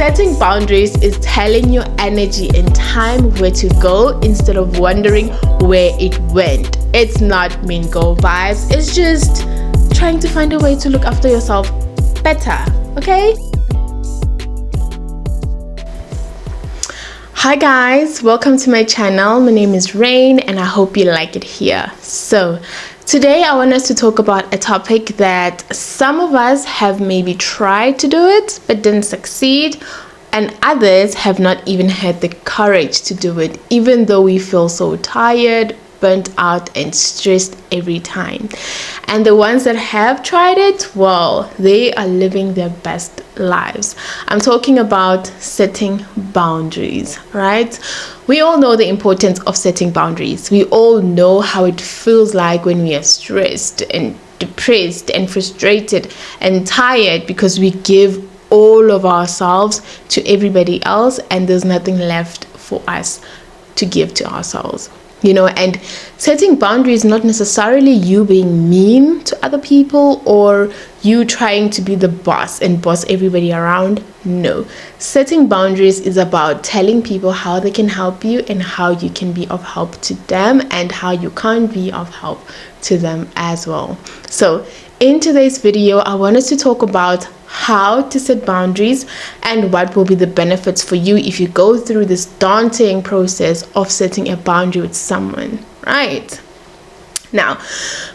Setting boundaries is telling your energy and time where to go instead of wondering where it went. It's not mean girl vibes, it's just trying to find a way to look after yourself better, okay? Hi guys, welcome to my channel. My name is Rain and I hope you like it here. So today I want us to talk about a topic that some of us have maybe tried to do it but didn't succeed, and others have not even had the courage to do it, even though we feel so tired, burnt out and stressed every time. And the ones that have tried it, well, they are living their best lives. I'm talking about setting boundaries, right? We all know the importance of setting boundaries. We all know how it feels like when we are stressed and depressed and frustrated and tired because we give all of ourselves to everybody else and there's nothing left for us to give to ourselves. And setting boundaries, not necessarily you being mean to other people or you trying to be the boss and boss everybody around. No, setting boundaries is about telling people how they can help you and how you can be of help to them and how you can't be of help to them as well. So in today's video, I want us to talk about how to set boundaries and what will be the benefits for you if you go through this daunting process of setting a boundary with someone, right? Now,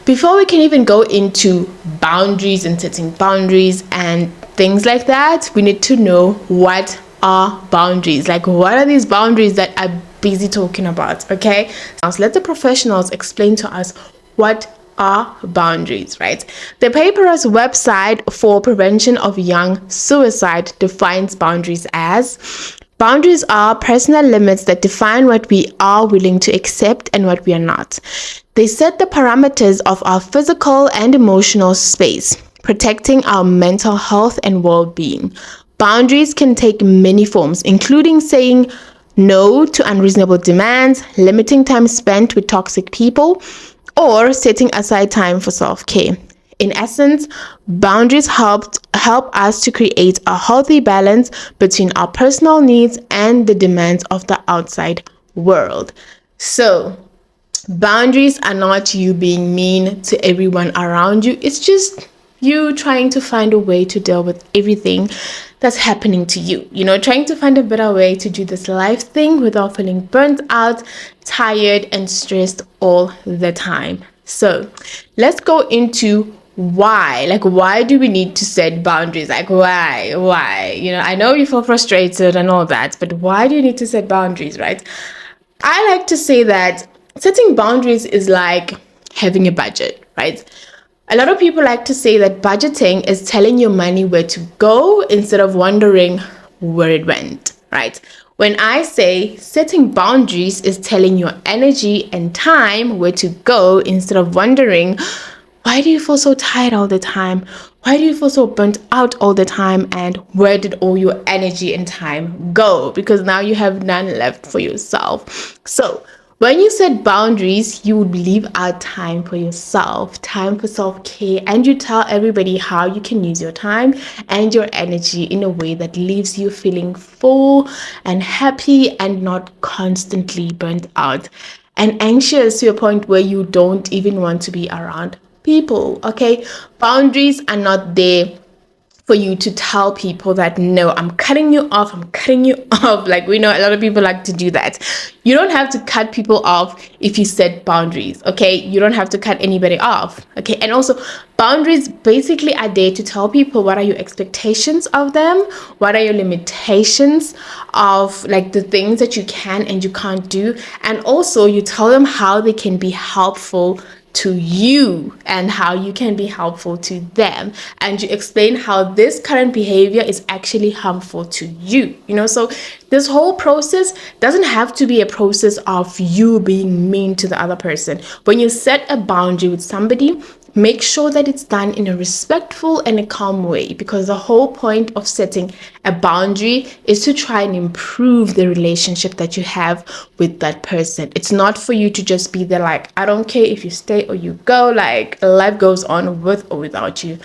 before we can even go into boundaries and setting boundaries and things like that, we need to know what are boundaries. Like, what are these boundaries that I'm busy talking about, okay? Now, let the professionals explain to us what are boundaries, right? The paper's website for prevention of young suicide defines boundaries as: boundaries are personal limits that define what we are willing to accept and what we are not. They set the parameters of our physical and emotional space, protecting our mental health and well-being. Boundaries can take many forms, including saying no to unreasonable demands, limiting time spent with toxic people, or setting aside time for self-care. In essence, boundaries help us to create a healthy balance between our personal needs and the demands of the outside world. So, boundaries are not you being mean to everyone around you. It's just you trying to find a way to deal with everything that's happening to you. Trying to find a better way to do this life thing without feeling burnt out, tired, and stressed all the time. So let's go into why. Like, why do we need to set boundaries? Like, why? I know you feel frustrated and all that, but why do you need to set boundaries, right? I like to say that setting boundaries is like having a budget, right? A lot of people like to say that budgeting is telling your money where to go instead of wondering where it went, right? When I say setting boundaries is telling your energy and time where to go instead of wondering, why do you feel so tired all the time? Why do you feel so burnt out all the time? And where did all your energy and time go? Because now you have none left for yourself. So when you set boundaries, you would leave out time for yourself, time for self-care, and you tell everybody how you can use your time and your energy in a way that leaves you feeling full and happy and not constantly burnt out and anxious to a point where you don't even want to be around people, okay? Boundaries are not there for you to tell people that, no, I'm cutting you off. Like, we know a lot of people like to do that. You don't have to cut people off if you set boundaries, okay? You don't have to cut anybody off, okay? And also, boundaries basically are there to tell people what are your expectations of them, what are your limitations of, like, the things that you can and you can't do. And also, you tell them how they can be helpful to you and how you can be helpful to them, and you explain how this current behavior is actually harmful to you. So this whole process doesn't have to be a process of you being mean to the other person. When you set a boundary with somebody, make sure that it's done in a respectful and a calm way, because the whole point of setting a boundary is to try and improve the relationship that you have with that person. It's not for you to just be there like, I don't care if you stay or you go, like life goes on with or without you.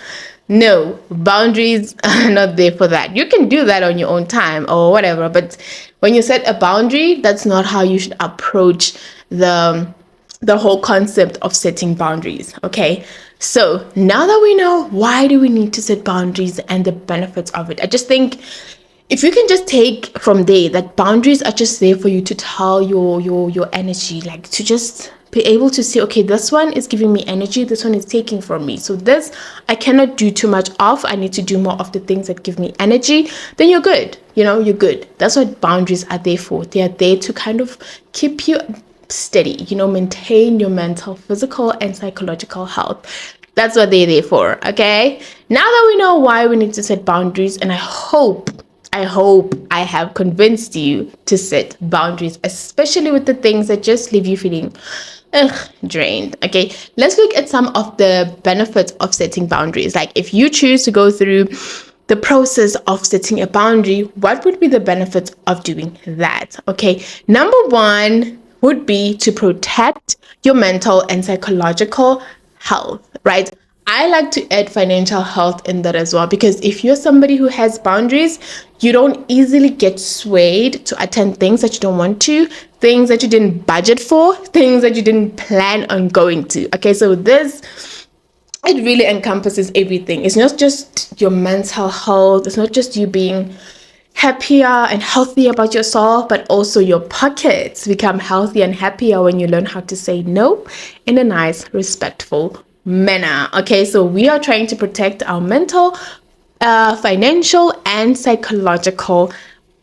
No, boundaries are not there for that. You can do that on your own time or whatever, but when you set a boundary, that's not how you should approach the whole concept of setting boundaries. Okay, so now that we know why do we need to set boundaries and the benefits of it, I just think if you can just take from there that boundaries are just there for you to tell your energy, like to just be able to say, okay, this one is giving me energy, this one is taking from me, so this I cannot do too much of, I need to do more of the things that give me energy, then you're good. You're good. That's what boundaries are there for. They are there to kind of keep you steady, maintain your mental, physical, and psychological health. That's what they're there for. Okay, now that we know why we need to set boundaries, and I hope I have convinced you to set boundaries, especially with the things that just leave you feeling drained. Okay, let's look at some of the benefits of setting boundaries. Like if you choose to go through the process of setting a boundary, what would be the benefits of doing that? Okay, number one would be to protect your mental and psychological health, right? I like to add financial health in that as well, because if you're somebody who has boundaries, you don't easily get swayed to attend things that you don't want to, things that you didn't budget for, things that you didn't plan on going to. Okay, so it really encompasses everything. It's not just your mental health, it's not just you being happier and healthy about yourself, but also your pockets become healthy and happier when you learn how to say no in a nice, respectful manner. Okay, so we are trying to protect our mental, financial, and psychological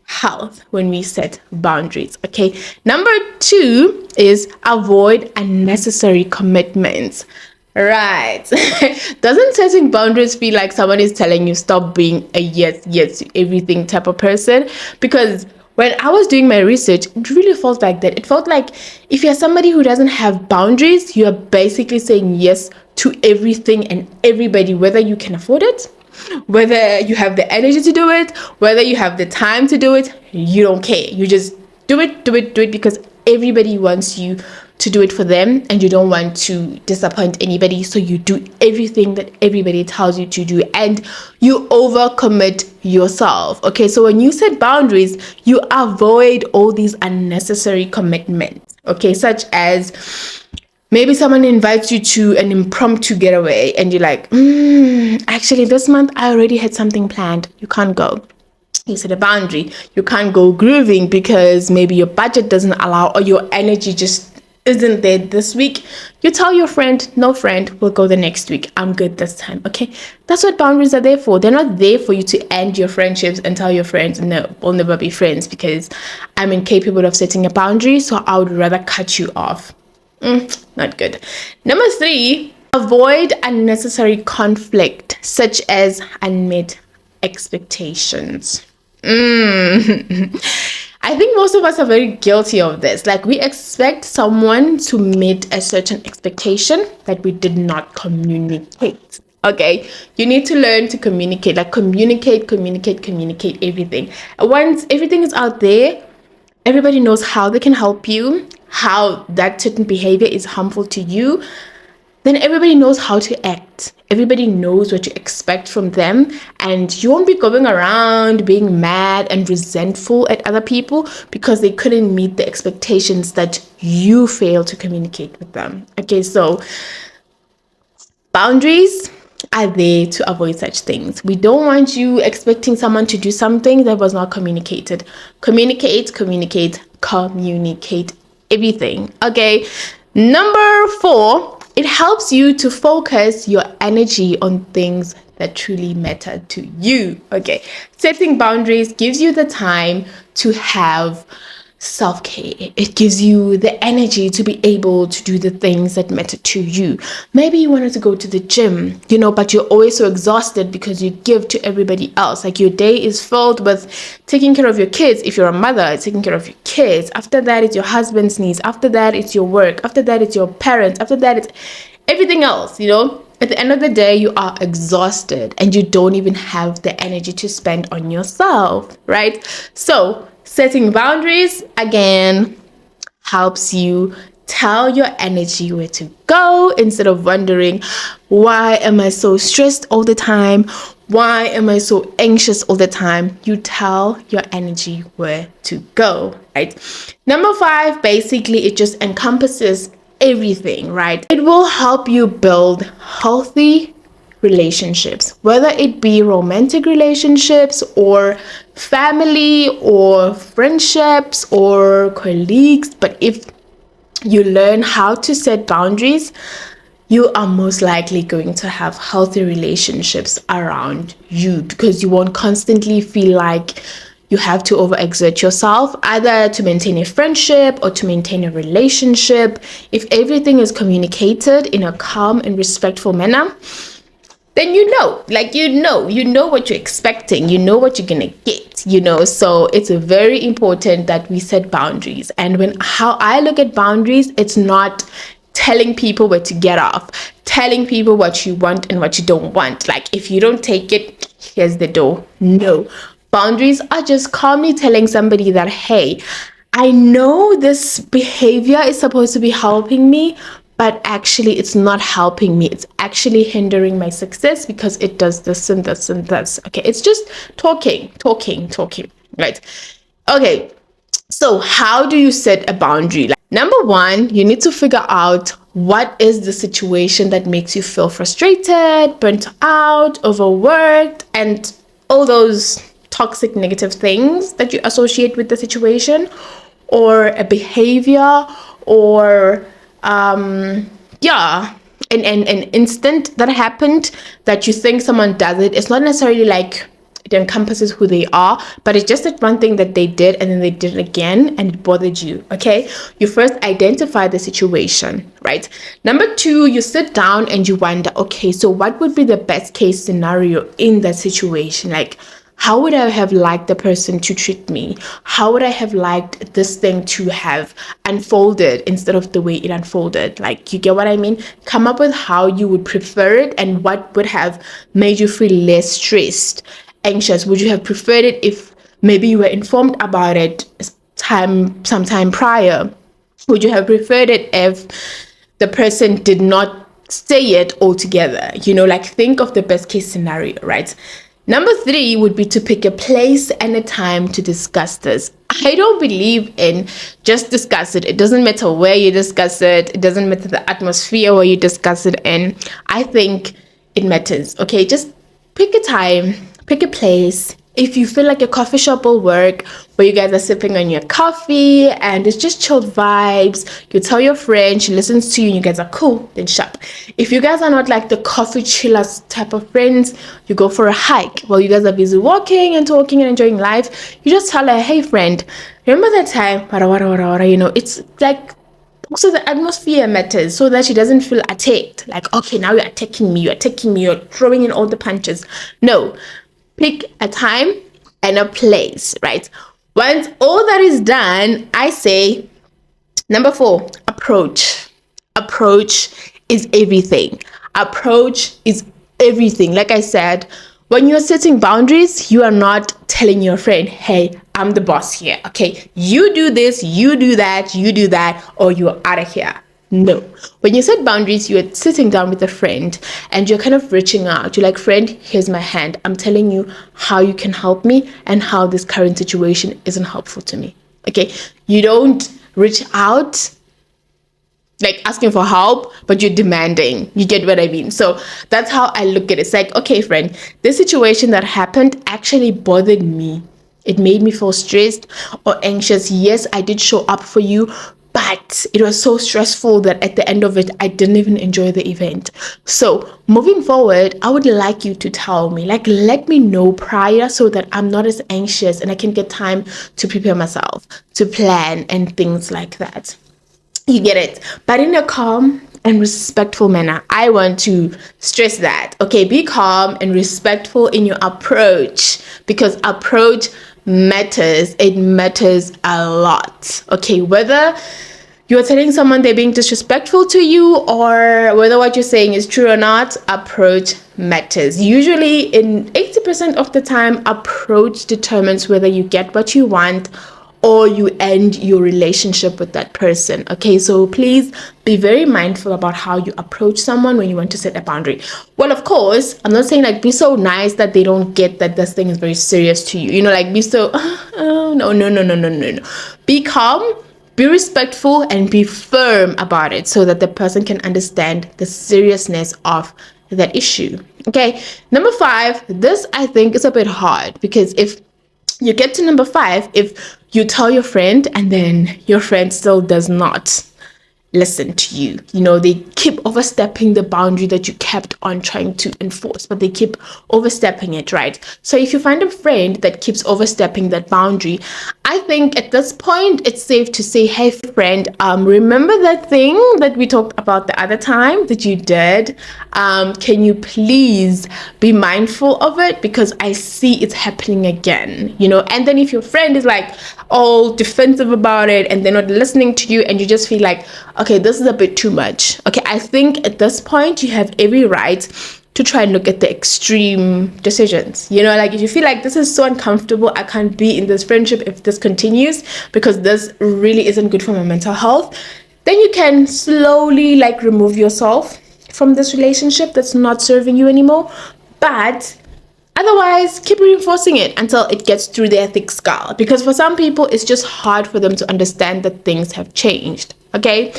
health when we set boundaries. Okay, number two is avoid unnecessary commitments. Right. Doesn't setting boundaries feel like someone is telling you stop being a yes to everything type of person? Because when I was doing my research, it really felt like that. It felt like if you're somebody who doesn't have boundaries, you are basically saying yes to everything and everybody, whether you can afford it, whether you have the energy to do it, whether you have the time to do it, you don't care. You just do it because everybody wants you to do it for them and you don't want to disappoint anybody, so you do everything that everybody tells you to do and you overcommit yourself. Okay, so when you set boundaries, you avoid all these unnecessary commitments. Okay, such as maybe someone invites you to an impromptu getaway and you're like, actually this month I already had something planned, you can't go. You set a boundary. You can't go grooving because maybe your budget doesn't allow or your energy just isn't there this week. You tell your friend, no friend, we'll go the next week, I'm good this time. Okay, that's what boundaries are there for. They're not there for you to end your friendships and tell your friends, no, we'll never be friends because I'm incapable of setting a boundary, so I would rather cut you off. Not good. Number three, avoid unnecessary conflict, such as unmet expectations. I think most of us are very guilty of this. Like, we expect someone to meet a certain expectation that we did not communicate. Okay, you need to learn to communicate. Like, communicate everything. Once everything is out there, everybody knows how they can help you, how that certain behavior is harmful to you, then everybody knows how to act. Everybody knows what you expect from them, and you won't be going around being mad and resentful at other people because they couldn't meet the expectations that you failed to communicate with them. Okay, so boundaries are there to avoid such things. We don't want you expecting someone to do something that was not communicated. Communicate everything. Okay, number four, it helps you to focus your energy on things that truly matter to you. Okay, setting boundaries gives you the time to have self-care. It gives you the energy to be able to do the things that matter to you. Maybe you wanted to go to the gym, but you're always so exhausted because you give to everybody else. Like, your day is filled with taking care of your kids. If you're a mother, it's taking care of your kids. After that, it's your husband's needs. After that, it's your work. After that, it's your parents. After that, it's everything else. At the end of the day, you are exhausted and you don't even have the energy to spend on yourself, right? So setting boundaries, again, helps you Tell your energy where to go instead of wondering, why am I so stressed all the time? Why am I so anxious all the time? You tell your energy where to go, right? Number 5, basically, it just encompasses everything, right? It will help you build healthy relationships, whether it be romantic relationships or family or friendships or colleagues. But if you learn how to set boundaries, you are most likely going to have healthy relationships around you, because you won't constantly feel like you have to overexert yourself, either to maintain a friendship or to maintain a relationship. If everything is communicated in a calm and respectful manner, then you know what you're expecting, you know what you're gonna get, so it's very important that we set boundaries. And how I look at boundaries, it's not telling people where to get off, telling people what you want and what you don't want. Like, if you don't take it, here's the door. No, boundaries are just calmly telling somebody that, hey, I know this behavior is supposed to be helping me, but actually it's not helping me. It's actually hindering my success because it does this and this and this. Okay, it's just talking, right? Okay, so how do you set a boundary? Like, number 1, you need to figure out what is the situation that makes you feel frustrated, burnt out, overworked, and all those toxic negative things that you associate with the situation, or a behavior, or an instant that happened that you think someone does it. It's not necessarily like it encompasses who they are, but it's just that one thing that they did and then they did it again and it bothered you. Okay, you first identify the situation, right? Number 2, you sit down and you wonder, okay, so what would be the best case scenario in that situation? Like, how would I have liked the person to treat me? How would I have liked this thing to have unfolded instead of the way it unfolded? Like, you get what I mean? Come up with how you would prefer it and what would have made you feel less stressed, anxious. Would you have preferred it if maybe you were informed about it sometime prior? Would you have preferred it if the person did not say it altogether? Like, think of the best case scenario, right? Number 3 would be to pick a place and a time to discuss this. I don't believe in just discuss it. It doesn't matter where you discuss it. It doesn't matter the atmosphere where you discuss it in. I think it matters. Okay, just pick a time, pick a place. If you feel like a coffee shop will work, where you guys are sipping on your coffee and it's just chilled vibes, you tell your friend, she listens to you and you guys are cool, then shop. If you guys are not like the coffee chillers type of friends, you go for a hike. While you guys are busy walking and talking and enjoying life, you just tell her, hey friend, remember that time, it's like, also the atmosphere matters, so that she doesn't feel attacked. Like, okay, now you're attacking me, you're throwing in all the punches. No. Pick a time and a place, right? Once all that is done, I say, number 4, approach. Approach is everything. Approach is everything. Like I said, when you're setting boundaries, you are not telling your friend, hey, I'm the boss here. Okay, you do this, you do that, or you're out of here. No. When you set boundaries, you're sitting down with a friend and you're kind of reaching out. You're like, friend, here's my hand. I'm telling you how you can help me and how this current situation isn't helpful to me. Okay. You don't reach out like asking for help, but you're demanding. You get what I mean? So that's how I look at it. It's like, okay, friend, this situation that happened actually bothered me. It made me feel stressed or anxious. Yes, I did show up for you, but it was so stressful that at the end of it, I didn't even enjoy the event. So moving forward, I would like you to tell me, like, let me know prior so that I'm not as anxious and I can get time to prepare myself, to plan and things like that. You get it? But in a calm and respectful manner. I want to stress that. Okay, be calm and respectful in your approach, because approach matters. It matters a lot. Okay, whether you're telling someone they're being disrespectful to you or whether what you're saying is true or not, approach matters. Usually in 80% of the time, approach determines whether you get what you want or you end your relationship with that person. Okay, so please be very mindful about how you approach someone when you want to set a boundary. Well, of course, I'm not saying like be so nice that they don't get that this thing is very serious to you. You know, like be so, oh, no. Be calm, be respectful, and be firm about it so that the person can understand the seriousness of that issue. Okay, number 5, this I think is a bit hard, because if you get to number 5, if you tell your friend and then your friend still does not listen to you, you know, they keep overstepping the boundary that you kept on trying to enforce, but they keep overstepping it, right? So if you find a friend that keeps overstepping that boundary, I think at this point it's safe to say, hey friend, remember that thing that we talked about the other time that you did? Can you please be mindful of it, because I see it's happening again, you know? And then if your friend is like all defensive about it and they're not listening to you, and you just feel like, okay, this is a bit too much. Okay, I think at this point you have every right to try and look at the extreme decisions. You know, like if you feel like this is so uncomfortable, I can't be in this friendship if this continues, because this really isn't good for my mental health, then you can slowly like remove yourself from this relationship that's not serving you anymore. But otherwise, keep reinforcing it until it gets through their thick skull, because for some people it's just hard for them to understand that things have changed. Okay,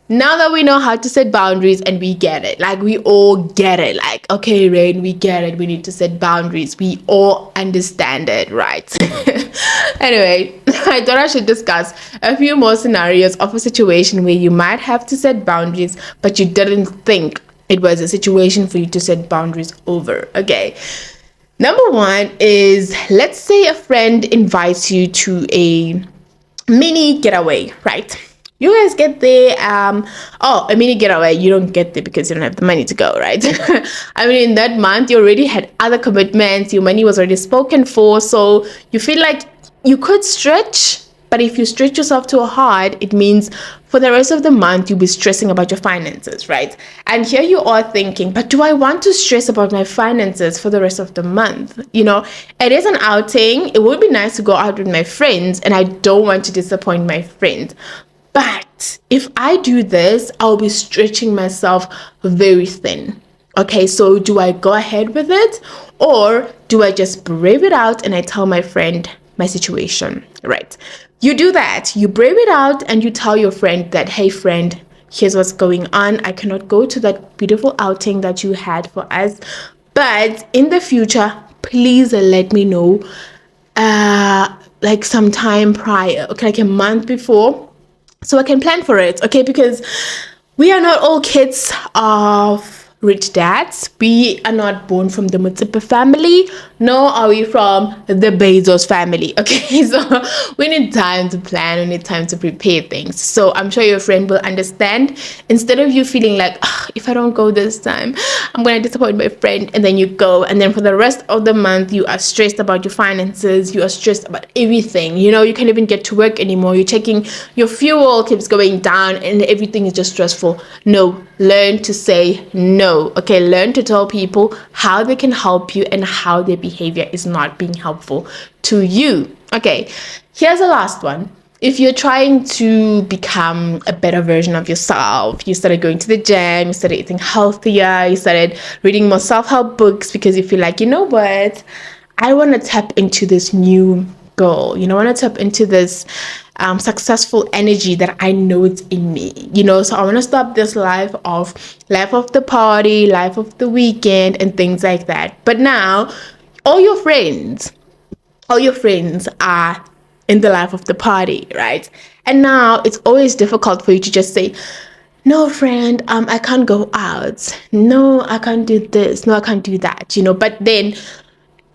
now that we know how to set boundaries and we get it, like we all get it, like, okay, Rain, we get it, we need to set boundaries, we all understand it, right? Anyway, I thought I should discuss a few more scenarios of a situation where you might have to set boundaries, but you didn't think it was a situation for you to set boundaries over. Okay, number 1 is, let's say a friend invites you to a mini getaway, right? You guys get there, a mini getaway, you don't get there because you don't have the money to go, right? I mean, in that month, you already had other commitments, your money was already spoken for, so you feel like you could stretch, but if you stretch yourself too hard, it means for the rest of the month, you'll be stressing about your finances, right? And here you are thinking, but do I want to stress about my finances for the rest of the month? You know, it is an outing. It would be nice to go out with my friends, and I don't want to disappoint my friends. But if I do this, I'll be stretching myself very thin. Okay, so do I go ahead with it, or do I just brave it out and I tell my friend my situation, right? You do that, you brave it out and you tell your friend that, hey friend, here's what's going on. I cannot go to that beautiful outing that you had for us, but in the future, please let me know like sometime prior, okay, like a month before, so I can plan for it, okay? Because we are not all kids of rich dads. We are not born from the Mutsupe family, nor are we from the Bezos family, okay? So we need time to plan, we need time to prepare things. So I'm sure your friend will understand. Instead of you feeling like, if I don't go this time, I'm going to disappoint my friend, and then you go, and then for the rest of the month, you are stressed about your finances, you are stressed about everything. You know, you can't even get to work anymore. You're checking your fuel keeps going down, and everything is just stressful. No, learn to say no. Okay, learn to tell people how they can help you and how their behavior is not being helpful to you. Okay, here's the last one. If you're trying to become a better version of yourself, you started going to the gym, you started eating healthier, you started reading more self-help books because you feel like, you know what, I want to tap into this new goal. You know, I want to tap into this successful energy that I know it's in me. You know, so I want to stop this life of the party, life of the weekend, and things like that. But now, all your friends are in the life of the party, right? And now it's always difficult for you to just say, no, friend, I can't go out. No, I can't do this. No, I can't do that. You know, but then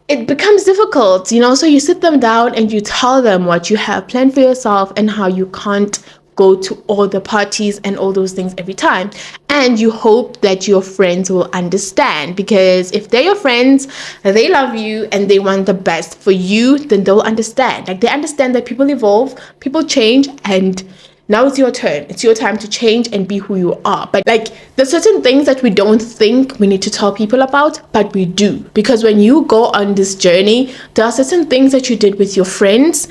it becomes difficult, you know, so you sit them down and you tell them what you have planned for yourself and how you can't go to all the parties and all those things every time. And you hope that your friends will understand, because if they're your friends, they love you and they want the best for you, then they'll understand. Like, they understand that people evolve, people change, and now it's your turn. It's your time to change and be who you are. But like, there's certain things that we don't think we need to tell people about, but we do. Because when you go on this journey, there are certain things that you did with your friends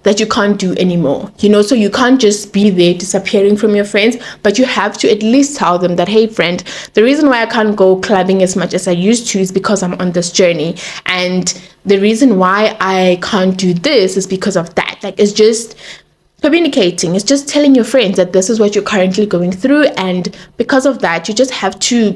that you can't do anymore, so you can't just be there disappearing from your friends, but you have to at least tell them that, hey friend, the reason why I can't go clubbing as much as I used to is because I'm on this journey, and the reason why I can't do this is because of that. Like, it's just communicating. It's just telling your friends that this is what you're currently going through, and because of that, you just have to,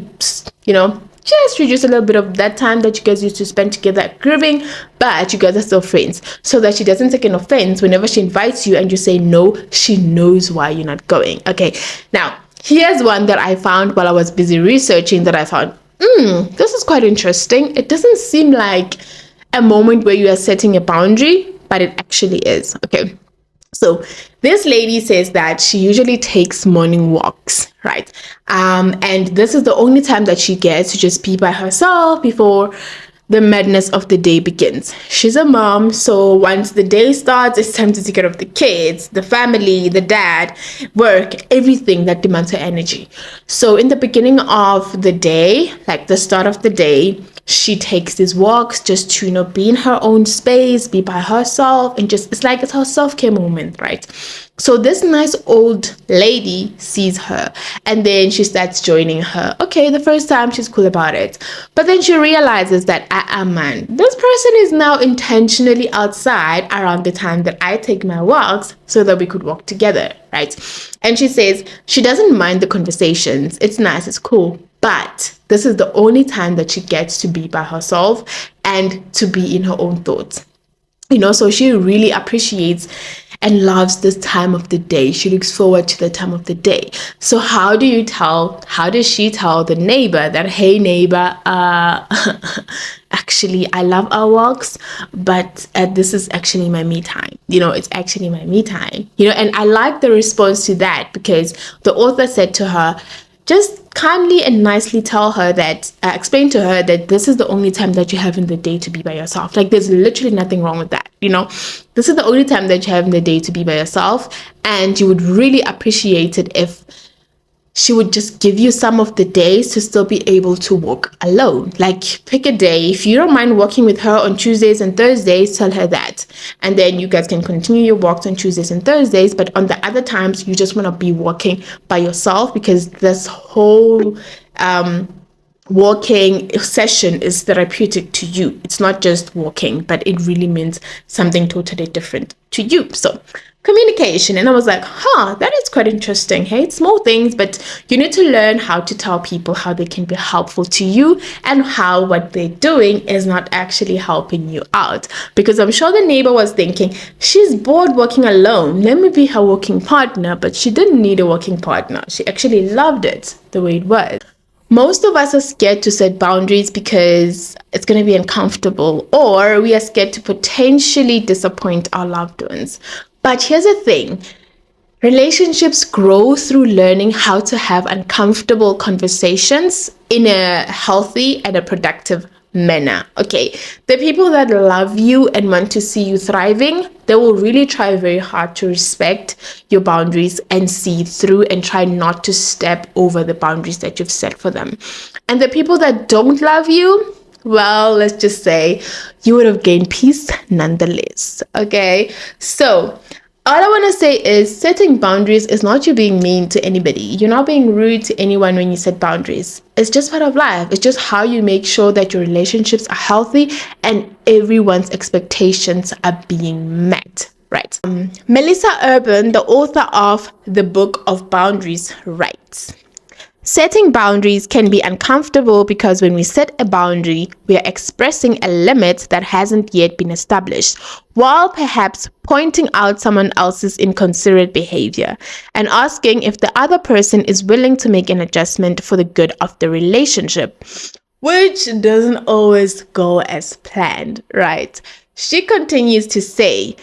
just reduce a little bit of that time that you guys used to spend together grieving, but you guys are still friends, so that she doesn't take an offense whenever she invites you and you say no. She knows why you're not going. Okay, now here's one that I found while I was busy researching, that I found this is quite interesting. It doesn't seem like a moment where you are setting a boundary, but it actually is. Okay, so this lady says that she usually takes morning walks, right? And this is the only time that she gets to just be by herself before the madness of the day begins. She's a mom, so once the day starts, it's time to take care of the kids, the family, the dad, work, everything that demands her energy. So in the beginning of the day, like the start of the day, she takes these walks just to, be in her own space, be by herself, and just, it's like it's her self-care moment, right? So this nice old lady sees her, and then she starts joining her. Okay, the first time she's cool about it, but then she realizes that, man, this person is now intentionally outside around the time that I take my walks so that we could walk together, right? And she says she doesn't mind the conversations. It's nice, it's cool. But this is the only time that she gets to be by herself and to be in her own thoughts. So she really appreciates and loves this time of the day. She looks forward to the time of the day. So how does she tell the neighbor that, hey neighbor, actually I love our walks, but this is actually my me time. It's actually my me time. And I like the response to that, because the author said to her, just kindly and nicely tell her that, explain to her that this is the only time that you have in the day to be by yourself. Like, there's literally nothing wrong with that. This is the only time that you have in the day to be by yourself, and you would really appreciate it if she would just give you some of the days to still be able to walk alone. Like, pick a day. If you don't mind walking with her on Tuesdays and Thursdays, tell her that. And then you guys can continue your walks on Tuesdays and Thursdays. But on the other times, you just want to be walking by yourself, because this whole walking session is therapeutic to you. It's not just walking, but it really means something totally different to you. So communication. And I was like, that is quite interesting. Hey, it's small things, but you need to learn how to tell people how they can be helpful to you, and how what they're doing is not actually helping you out. Because I'm sure the neighbor was thinking, she's bored walking alone, let me be her walking partner. But she didn't need a walking partner. She actually loved it the way it was. Most of us are scared to set boundaries because it's going to be uncomfortable, or we are scared to potentially disappoint our loved ones. But here's the thing. Relationships grow through learning how to have uncomfortable conversations in a healthy and a productive manner. Okay, the people that love you and want to see you thriving, they will really try very hard to respect your boundaries and see through, and try not to step over the boundaries that you've set for them. And the people that don't love you, well, let's just say you would have gained peace nonetheless. Okay, so all I want to say is, setting boundaries is not you being mean to anybody. You're not being rude to anyone when you set boundaries. It's just part of life. It's just how you make sure that your relationships are healthy and everyone's expectations are being met, right? Melissa Urban, the author of the Book of Boundaries, writes, setting boundaries can be uncomfortable because when we set a boundary, we are expressing a limit that hasn't yet been established, while perhaps pointing out someone else's inconsiderate behavior and asking if the other person is willing to make an adjustment for the good of the relationship, which doesn't always go as planned, right? She continues to say,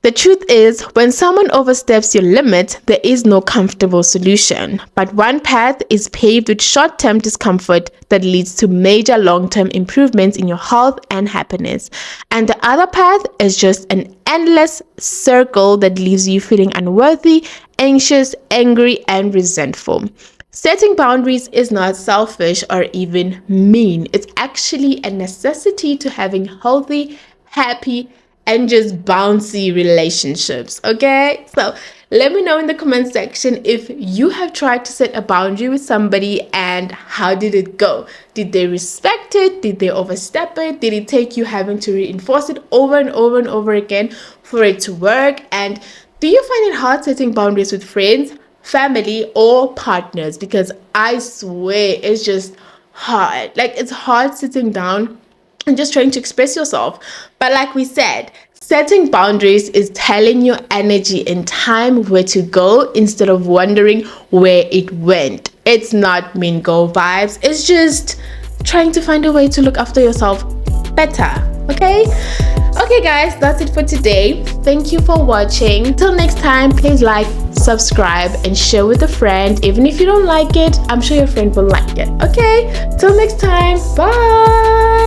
the truth is, when someone oversteps your limit, there is no comfortable solution, but one path is paved with short-term discomfort that leads to major long-term improvements in your health and happiness. And the other path is just an endless circle that leaves you feeling unworthy, anxious, angry, and resentful. Setting boundaries is not selfish or even mean. It's actually a necessity to having healthy, happy, and just bouncy relationships. Okay, so let me know in the comment section if you have tried to set a boundary with somebody and how did it go. Did they respect it? Did they overstep it? Did it take you having to reinforce it over and over and over again for it to work? And do you find it hard setting boundaries with friends, family, or partners? Because I swear it's just hard. Like, it's hard sitting down and just trying to express yourself. But like we said, setting boundaries is telling your energy and time where to go instead of wondering where it went. It's not mean go vibes. It's just trying to find a way to look after yourself better. Okay guys, that's it for today. Thank you for watching. Till next time, please like, subscribe, and share with a friend. Even if you don't like it, I'm sure your friend will like it. Okay, till next time, bye.